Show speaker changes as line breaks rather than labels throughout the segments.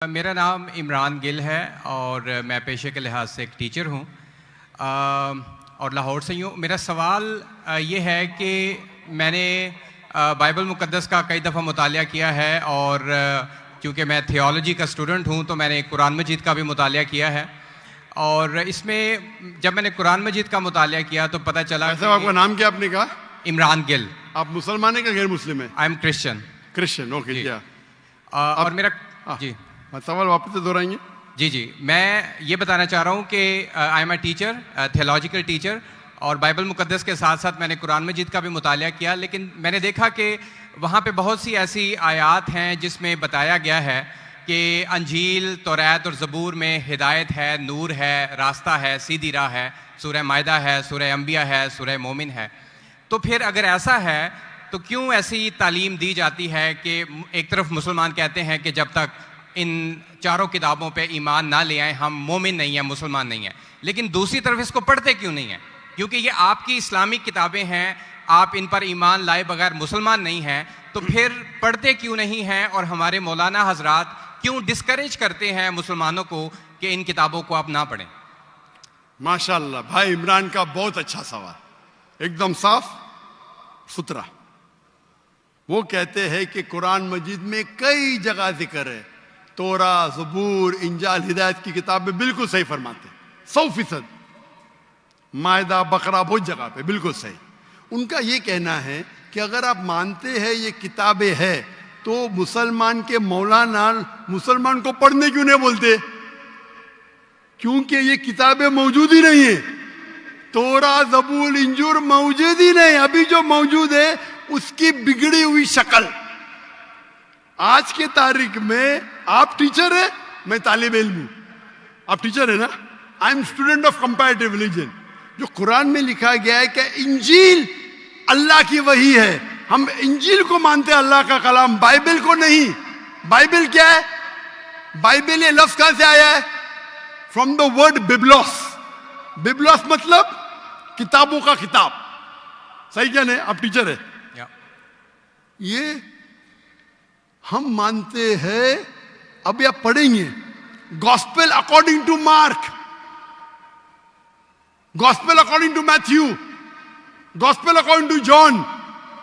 मेरा नाम इमरान गिल है और मैं पेशे के लिहाज से एक टीचर हूँ और लाहौर से ही हूँ। मेरा सवाल ये है कि मैंने बाइबल मुक़द्दस का कई दफ़ा मुतालिया किया है और क्योंकि मैं थियोलॉजी का स्टूडेंट हूँ तो मैंने कुरान मजीद का भी मुतालिया किया है। और इसमें जब मैंने कुरान मजीद का मुतालिया किया तो पता चला
ऐसा आपका नाम क्या आपने कहा?
इमरान गिल।
आप मुसलमान हैं कि गैर मुस्लिम हैं?
I am Christian.
Christian, okay. क्या
और मेरा जी
सवाल वापस से दोहराएंगे?
जी मैं ये बताना चाह रहा हूँ कि I am a teacher, theological teacher, और बाइबल मुक़द्दस के साथ साथ मैंने कुरान मजीद का भी मुतालिया किया। लेकिन मैंने देखा कि वहाँ पे बहुत सी ऐसी आयात हैं जिसमें बताया गया है कि अंजील, तौरात और ज़बूर में हिदायत है, नूर है, रास्ता है, सीधी राह है, सूरह मायदा है, सूरह अंबिया है, सूरह मोमिन है। तो फिर अगर ऐसा है तो क्यों ऐसी तालीम दी जाती है कि एक तरफ मुसलमान कहते हैं कि जब तक इन चारों किताबों पे ईमान ना ले आए हम मोमिन नहीं हैं, मुसलमान नहीं हैं, लेकिन दूसरी तरफ इसको पढ़ते क्यों नहीं हैं? क्योंकि ये आपकी इस्लामिक किताबें हैं, आप इन पर ईमान लाए बगैर मुसलमान नहीं हैं, तो फिर पढ़ते क्यों नहीं हैं? और हमारे मौलाना हजरात क्यों डिस्करेज करते हैं मुसलमानों को कि इन किताबों को आप ना पढ़ें?
माशाअल्लाह, भाई इमरान का बहुत अच्छा सवाल, एकदम साफ सुथरा। वो कहते हैं कि कुरान मजीद में कई जगह जिक्र है, तोरा, ज़बूर, इंजाल, हिदायत की किताबें बिल्कुल सही फरमाते, 100%। मायदा, बकरा, बहुत जगह पे बिल्कुल सही। उनका ये कहना है कि अगर आप मानते हैं ये किताबें हैं तो मुसलमान के मौलाना मुसलमान को पढ़ने क्यों नहीं बोलते? क्योंकि ये किताबें मौजूद ही नहीं है। तोरा, ज़बूर, इंजूर मौजूद ही नहीं। अभी जो मौजूद है उसकी बिगड़ी हुई शक्ल। आज के तारीख में आप टीचर है, मैं तालिब इल्म हूं। आप टीचर है ना? I am student of comparative religion. जो कुरान में लिखा गया है कि इंजील अल्लाह की वही है, हम इंजील को मानते हैं, अल्लाह का कलाम, बाइबल को नहीं। बाइबल क्या है? बाइबल ये लफ्ज कहां से आया है? From the word biblos. Biblos मतलब किताबों का किताब। सही क्या नहीं? आप टीचर है। ये हम मानते हैं। अभी आप पढ़ेंगे gospel according to Mark, gospel according to Matthew, gospel according to John,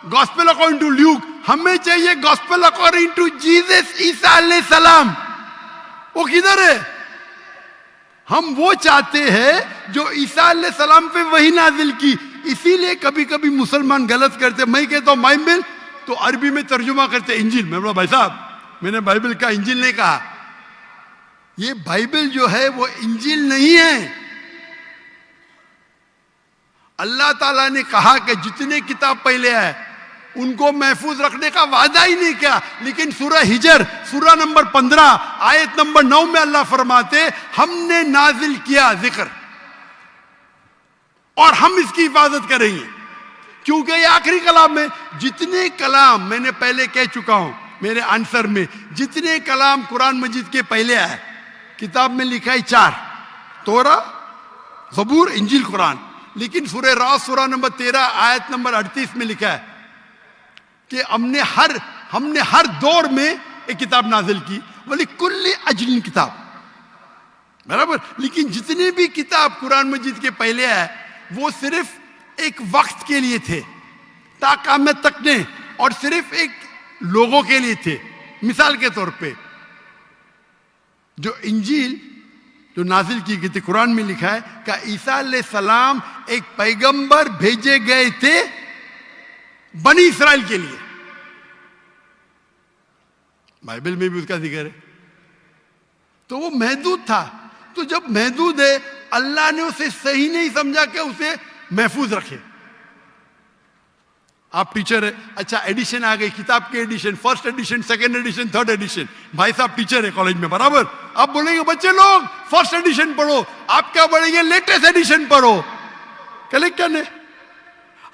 gospel according to Luke. हमें चाहिए गॉस्पेल अकॉर्डिंग टू जीसस ईसा अलैहि सलाम। वो किधर है? हम वो चाहते हैं जो ईसा अलैहि सलाम पे वही नाजिल की। इसीलिए कभी कभी मुसलमान गलत करते। मैं कहता हूं बाइबल, तो अरबी में तर्जुमा करते इंजील। मैं बोला भाई साहब, मैंने बाइबल का इंजील नहीं कहा। ये बाइबल जो है वो इंजील नहीं है। अल्लाह ताला ने कहा कि जितने किताब पहले आए उनको महफूज रखने का वादा ही नहीं किया। लेकिन सूरह हिजर, सूरह नंबर 15 आयत नंबर 9 में अल्लाह फरमाते हमने नाजिल किया जिक्र और हम इसकी हिफाजत करेंगे, क्योंकि ये आखिरी कलाम है। जितने कलाम मैंने पहले कह चुका हूं मेरे आंसर में, जितने कलाम कुरान मजीद के पहले आए किताब में लिखा है 4, तोरा, ज़बूर, इंजील, कुरान। लेकिन सूरह रास सूरह नंबर 13 आयत नंबर 38 में लिखा है कि हमने हर दौर में एक किताब नाजिल की, वली कुल्ली अजलिन किताब, बराबर। लेकिन जितने भी किताब कुरान मजीद के पहले आए वो सिर्फ एक वक्त के लिए थे, ताक़यामत तक ने, और सिर्फ एक लोगों के लिए थे। मिसाल के तौर पे जो इंजील जो नाजिल की गई थी, कुरान में लिखा है कि ईसा अलैहि सलाम एक पैगंबर भेजे गए थे बनी इस्राइल के लिए। बाइबल में भी उसका जिक्र है। तो वो महदूद था। तो जब महदूद है, अल्लाह ने उसे सही नहीं समझा कि उसे महफूज रखे। आप टीचर है, अच्छा एडिशन आ गई, किताब के edition, first edition, second edition, third edition. भाई साहब टीचर है कॉलेज में, बराबर। आप बोलेंगे बच्चे लोग फर्स्ट एडिशन पढ़ो, आप क्या बोलेंगे? लेटेस्ट एडिशन पढ़ो। कल क्या ने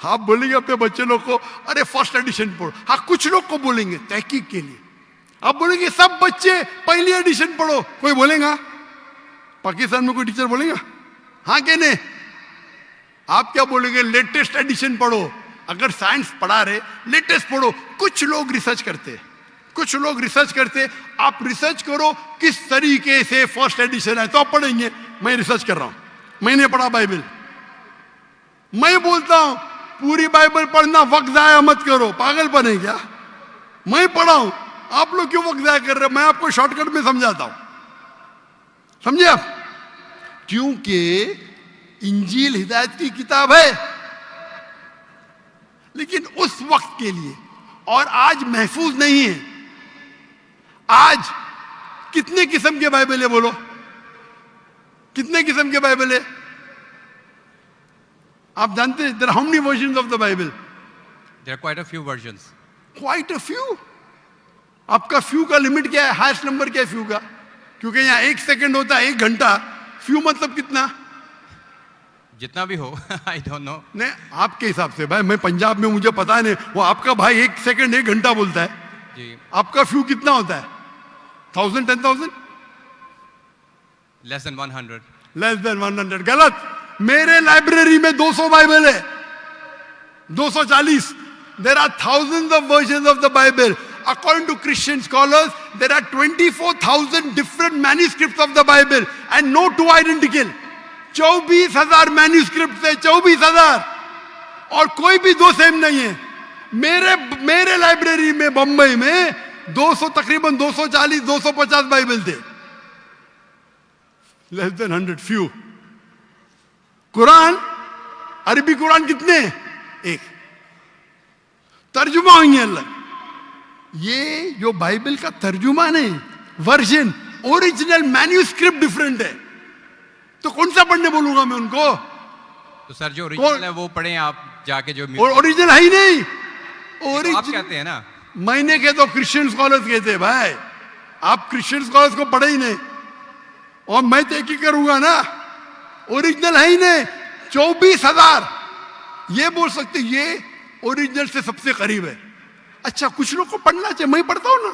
आप बोलेंगे अपने बच्चे लोग को अरे फर्स्ट एडिशन पढ़ो। हाँ, कुछ लोग को बोलेंगे तहकीक के लिए। आप बोलेंगे सब बच्चे पहली एडिशन पढ़ो, कोई बोलेगा? पाकिस्तान में कोई टीचर बोलेगा? हाँ क्या नहीं? आप क्या बोलेंगे? लेटेस्ट एडिशन पढ़ो। अगर साइंस पढ़ा रहे लेटेस्ट पढ़ो। कुछ लोग रिसर्च करते हैं, कुछ लोग रिसर्च करते, आप रिसर्च करो किस तरीके से फर्स्ट एडिशन है तो आप पढ़ेंगे। मैं रिसर्च कर रहा हूं, मैंने पढ़ा बाइबल। मैं बोलता हूं पूरी बाइबल पढ़ना वक्त जाया मत करो, पागलपन है क्या? मैं पढ़ा हूं, आप लोग क्यों वक्त जाया कर रहे हो? मैं आपको शॉर्टकट में समझाता हूं, समझे आप? क्योंकि इंजील हिदायत की किताब है, लेकिन उस वक्त के लिए, और आज महफूज नहीं है। आज कितने किस्म के बाइबल है? बोलो, कितने किस्म के बाइबल है? आप जानते हैं, there are how many versions of the Bible?
There are quite a few versions.
Quite a few. आपका फ्यू का लिमिट क्या है? हाईएस्ट नंबर क्या है फ्यू का? क्योंकि यहां 1 सेकंड होता है 1 घंटा। फ्यू मतलब कितना?
जितना भी हो। I don't know.
नहीं, आपके हिसाब से भाई, मैं पंजाब में, मुझे पता नहीं। वो आपका भाई 1 सेकंड 1 घंटा बोलता है
जी।
आपका फ्यू कितना होता है? 1000, 10,000?
Less than 100।
Less than 100। गलत। मेरे लाइब्रेरी में 200 बाइबल है, 240। There are thousands of versions of the Bible. According to Christian scholars, there are 24,000 different manuscripts of the Bible and no two identical. 24,000 manuscripts है, 24,000, और कोई भी दो सेम नहीं है। मेरे लाइब्रेरी में बंबई में 200, तकरीबन 240, 250 बाइबल थे। Less than 100, few. कुरान, अरबी कुरान कितने? 1। तर्जुमा होंगे अल्लाह। ये जो बाइबल का तर्जुमान है, वर्जन, ओरिजिनल मैन्यूस्क्रिप्ट डिफरेंट है। तो कौन सा पढ़ने बोलूंगा मैं उनको?
तो सर जो ओरिजिनल है वो पढ़ें आप जाके। जो
ओरिजिनल है ही नहीं।
तो आप कहते हैं ना,
मैंने कहे तो क्रिश्चियन स्कॉलर्स कहते हैं। भाई आप क्रिश्चियन स्कॉलर्स को पढ़े ही नहीं, और मैं तो एक ही करूंगा ना। ओरिजिनल है ही नहीं। 24,000 ये बोल सकते ये ओरिजिनल से सबसे करीब है। अच्छा, कुछ लोग को पढ़ना चाहिए, मैं पढ़ता हूं ना।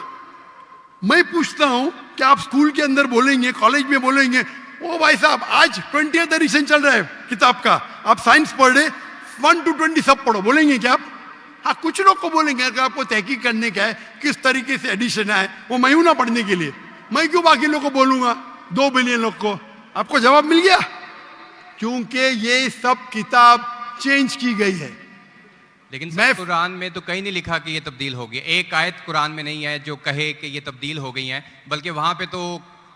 मैं पूछता हूं कि आप स्कूल के अंदर बोलेंगे, कॉलेज में बोलेंगे, ओ भाई साहब आज 20th एडिशन चल रहा है किताब का, आप साइंस पढ़ रहे, 1 to 20 सब पढ़ो, बोलेंगे क्या आप? हाँ, कुछ लोग को बोलेंगे। अगर आपको तहकीक करने का है किस तरीके से एडिशन आए, वो मैं हूं ना पढ़ने के लिए, मैं क्यों बाकी लोग को बोलूंगा? 2 बिलियन लोग को। आपको जवाब मिल गया? क्योंकि ये सब किताब चेंज की गई है।
लेकिन सर कुरान में तो कहीं नहीं लिखा कि ये तब्दील हो गई। एक आयत कुरान में नहीं है जो कहे कि ये तब्दील हो गई है, बल्कि वहां पे तो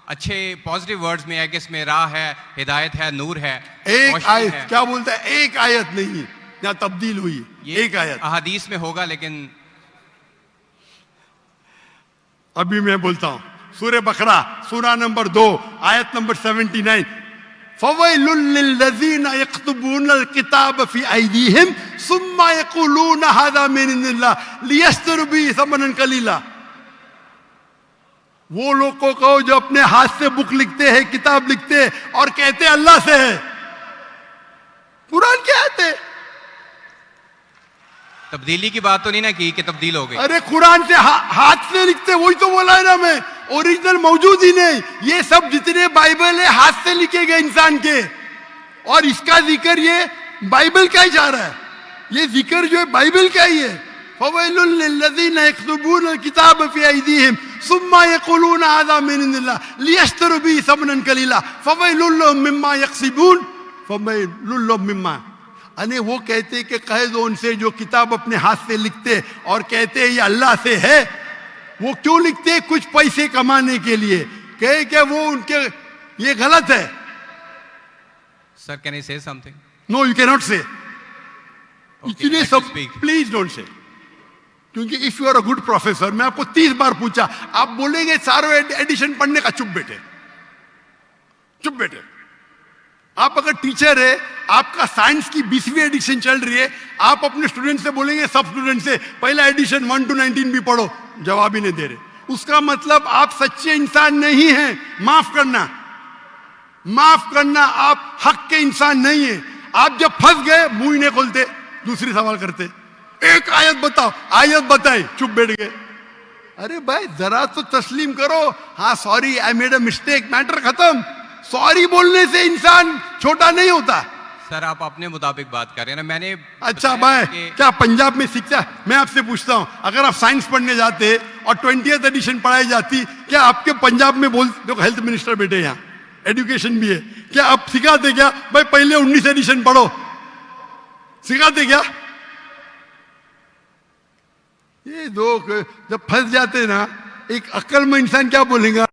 अच्छे पॉजिटिव वर्ड्स में है कि इसमें राह है, हिदायत है, नूर है।
एक आयत है। क्या बोलता है? एक आयत नहीं यहाँ तब्दील हुई, एक आयत।
अहादीस में होगा, लेकिन
अभी मैं बोलता हूं सूरह बकरा, सूरा नंबर 2, आयत नंबर 79। फवैलुल लिल्लज़ीना यक्तुबूनल किताब फी अयदीहिम सुम्मा यक़ूलूना हाज़ा मिन इंदिल्लाह लियश्तरू बिही समनन कलीला। वो लोग को कहो जो अपने हाथ से बुक लिखते हैं, किताब लिखते हैं, और कहते हैं अल्लाह से है। कुरान क्या है?
तब्दीली की बात तो नहीं ना की कि तब्दील हो गई।
अरे कुरान से हाथ से लिखते, वही तो बोला है ना मैं। ओरिजिनल मौजूद ही नहीं। ये सब जितने बाइबल है हाथ से लिखे गए इंसान के, और इसका जिक्र ये बाइबल का ही जा रहा है। ये जिक्र जो है बाइबल का ही है। फवैलुल लिल्लज़ीना यक्तुबूनल किताब फी अयदीहिम सुम्मा यक़ूलूना हाज़ा मिन इंदिल्लाह लियश्तरू बिही समनन कलीला फवैलुल लहुम मिम्मा यक्सिबून फवैलुल लहुम मिम्मा। अने वो कहते कि कह दो उनसे जो किताब अपने हाथ से लिखते और कहते ये अल्लाह से है। वो क्यों लिखते? कुछ पैसे कमाने के लिए। कहे कि वो उनके ये गलत है।
Sir can I say something?
No, you can not say. इतने सब
speak.
Please don't say. क्योंकि if you are a good professor, मैं आपको 30 बार पूछा, आप बोलेंगे चारों एडिशन पढ़ने का, चुप बेटे, चुप बेटे। आप अगर टीचर है, आपका साइंस की 20वीं एडिशन चल रही है, आप अपने स्टूडेंट से बोलेंगे, सब स्टूडेंट से पहला एडिशन 1 to 19 भी पढ़ो, जवाब ही नहीं दे रहे। उसका मतलब आप सच्चे इंसान नहीं हैं। माफ करना, माफ करना, आप हक के इंसान नहीं है। आप जब फंस गए मुंह ही नहीं खोलते, दूसरी सवाल करते। एक आयत बताओ, आयत बताई, चुप बैठ गए। अरे भाई जरा तो तस्लीम करो, हाँ sorry I made a mistake, matter खत्म। सॉरी बोलने से इंसान छोटा नहीं होता।
सर आप अपने मुताबिक बात कर रहे हैं ना। मैंने
अच्छा भाई क्या पंजाब में शिक्षा? मैं आपसे पूछता हूं, अगर आप साइंस पढ़ने जाते और 20th एडिशन पढ़ाई जाती, क्या आपके पंजाब में बोल देखो हेल्थ मिनिस्टर बैठे यहाँ, एजुकेशन भी है, क्या आप सिखाते क्या भाई पहले 19 एडिशन पढ़ो, सिखाते क्या? ये लोग जब फंस जाते ना, एक अक्लमंद इंसान क्या बोलेगा,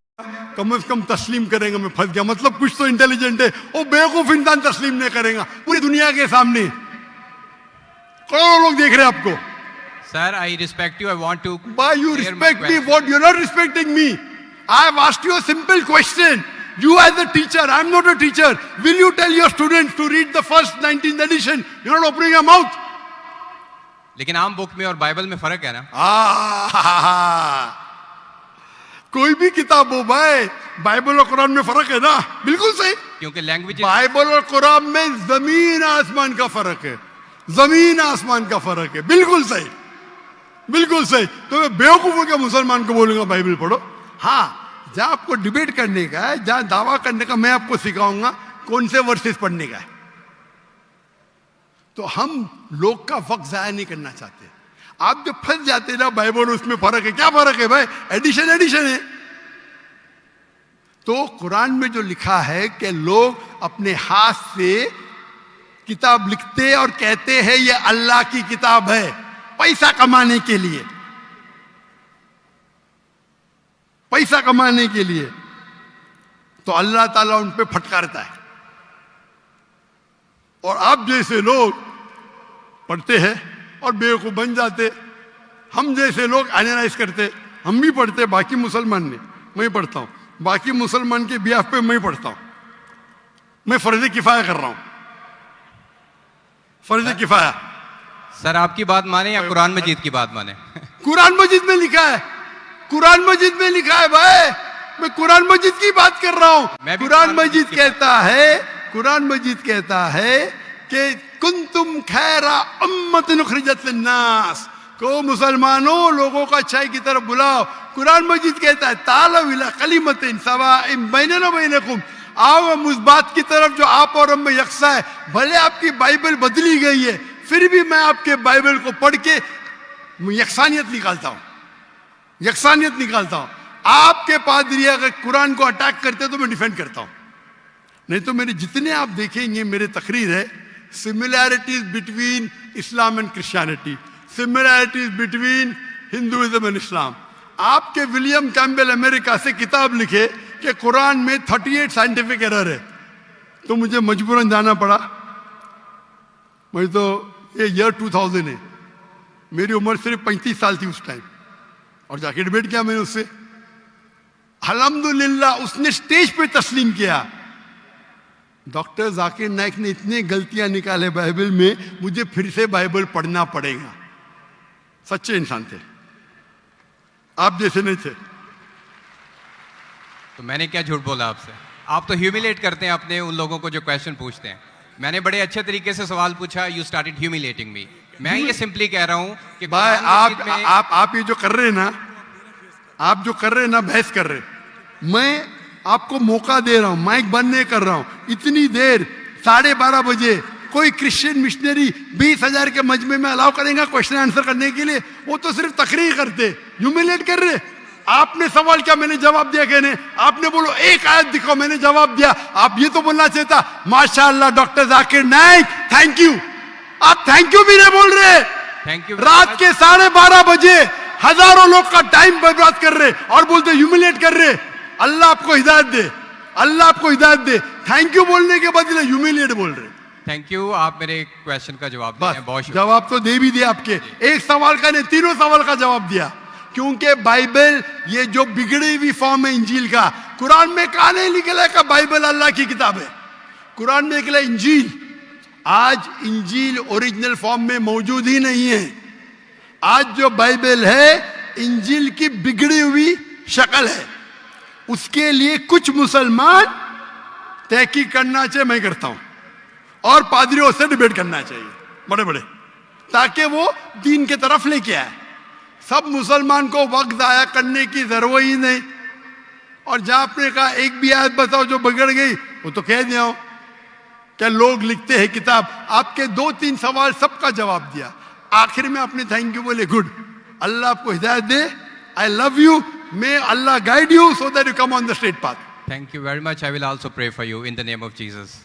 कम से कम तस्लीम करेगा मैं फंस गया, मतलब कुछ तो इंटेलिजेंट है। वो बेवकूफ इंसान तस्लीम नहीं करेगा पूरी दुनिया के सामने, करोड़ों लोग देख रहे हैं आपको।
Sir, I respect you. I want to.
Why you
clear my
respect me?
question.
What? You're not respecting me. I have asked you a simple question. You as a teacher, I'm not a teacher. Will you tell your students to read the first 19th edition? You're not opening your mouth.
लेकिन आम book में और Bible में फर्क है ना?
कोई भी किताब हो भाई, बाइबल और कुरान में फर्क है ना? बिल्कुल सही।
क्योंकि लैंग्वेज,
बाइबल और कुरान में जमीन आसमान का फर्क है, जमीन आसमान का फर्क है। बिल्कुल सही, बिल्कुल सही। तो मैं बेवकूफों के मुसलमान को बोलूंगा बाइबल पढ़ो। हाँ, जहां आपको डिबेट करने का है, जहां दावा करने का, मैं आपको सिखाऊंगा कौन से वर्सेस पढ़ने का है। तो हम लोग का वक्त जाया नहीं करना चाहते। आप जब फंस जाते ना बाइबल, उसमें फर्क है, क्या फर्क है भाई, एडिशन एडिशन है। तो कुरान में जो लिखा है कि लोग अपने हाथ से किताब लिखते और कहते हैं ये अल्लाह की किताब है, पैसा कमाने के लिए, पैसा कमाने के लिए, तो अल्लाह ताला उन पे फटकारता है। और आप जैसे लोग पढ़ते हैं और बेवकूफ बन जाते, हम जैसे लोग एनालाइज करते, हम भी पढ़ते, बाकी मुसलमान ने, मैं पढ़ता हूं, बाकी मुसलमान के बिहाफ पे मैं पढ़ता हूं, मैं फर्ज किफाया कर रहा हूं, फर्ज किफाया।
सर आपकी बात माने या कुरान मजीद की बात माने?
कुरान मजीद में लिखा है, कुरान मजीद में लिखा है भाई, मैं कुरान मजीद की बात कर रहा हूं। कुरान मजीद कहता है, कुरान मजीद कहता है कि कुंतुम खैरा उम्मतिन उखरिजत लिन्नास, को मुसलमानों लोगों को अच्छाई की तरफ बुलाओ। कुरान मजीद कहता है तालौ इला कलिमतिन सवाइन बैनना व बैनकुम, आओ हम उस बात की तरफ जो आप और हम में यकसा है। भले आपकी बाइबल बदली गई है, फिर भी मैं आपके बाइबल को पढ़ के यकसानियत निकालता हूं, यकसानियत निकालता हूं। आपके पादरी अगर कुरान को अटैक करते तो मैं डिफेंड करता हूं, नहीं तो मेरे जितने आप देखेंगे मेरे तकरीर है, similarities between Islam and Christianity, similarities between Hinduism and Islam. आपके विलियम कैम्पबेल अमेरिका से किताब लिखे कि कुरान में 38 साइंटिफिक एरर है, तो मुझे मजबूरन जाना पड़ा। मैं तो ये ईयर 2000 है, मेरी उम्र सिर्फ 35 साल थी उस टाइम, और जाके डिबेट किया मैंने उससे। अल्हम्दुलिल्लाह उसने स्टेज पे तस्लीम किया। डॉक्टर जाकिर नाइक ने इतने गलतियां निकाले बाइबल में, मुझे फिर से बाइबल पढ़ना पड़ेगा। सच्चे इंसान थे, आप जैसे नहीं थे।
तो मैंने क्या झूठ बोला आपसे? आप तो ह्यूमिलेट करते हैं अपने उन लोगों को जो क्वेश्चन पूछते हैं। मैंने बड़े अच्छे तरीके से सवाल पूछा, यू स्टार्टेड ह्यूमिलेटिंग मी। मैं ये सिंपली कह रहा हूं कि
भाई आप ये जो कर रहे हैं ना, आप जो कर रहे हैं ना, बहस कर रहे, मैं आपको मौका दे रहा हूं, माइक बंद नहीं कर रहा हूं। इतनी देर 12:30 बजे कोई क्रिश्चियन मिशनरी 20,000 के मजमे में अलाउ करेगा क्वेश्चन आंसर करने के लिए? वो तो सिर्फ तकरीर करते, ह्यूमिलेट कर रहे। आपने सवाल किया, मैंने जवाब दिया। कहने आपने बोलो एक आयत दिखाओ, मैंने जवाब दिया। आप ये तो बोलना चाहिए था माशाअल्लाह doctor Zakir Naik thank you. आप थैंक यू भी नहीं बोल रहे।
Thank you.
रात के 12:30 बजे हजारों लोग का टाइम बर्बाद कर रहे और बोलते ह्यूमिलेट कर रहे। अल्लाह आपको हिदायत दे, अल्लाह आपको हिदायत दे। थैंक यू बोलने के बदले ह्यूमिलेट बोल रहे।
थैंक यू, आप मेरे क्वेश्चन का जवाब दिया, बहुत शुक्रिया।
जवाब तो दे भी दिया आपके, एक सवाल का नहीं, तीनों सवाल का जवाब दिया। क्योंकि बाइबल ये जो बिगड़ी हुई फॉर्म है इंजील का, कुरान में कहा नहीं निकला का बाइबल अल्लाह की किताब है। कुरान में निकला इंजील। आज इंजील ओरिजिनल फॉर्म में मौजूद ही नहीं है। आज जो बाइबल है इंजील की बिगड़ी हुई शक्ल है। उसके लिए कुछ मुसलमान तहकीक करना चाहिए, मैं करता हूं, और पादरियों से डिबेट करना चाहिए बड़े बड़े, ताकि वो दीन के तरफ लेके आए। सब मुसलमान को वक्त जाया करने की जरूरत ही नहीं। और जहां आपने कहा एक भी आयत बताओ जो बिगड़ गई, वो तो कह दिया क्या लोग लिखते हैं किताब। आपके 2-3 सवाल सबका जवाब दिया। आखिर में आपने थैंक यू बोले, गुड, अल्लाह आपको हिदायत दे, I love you. May Allah guide you so that you come on the straight path.
Thank you very much. I will also pray for you in the name of Jesus.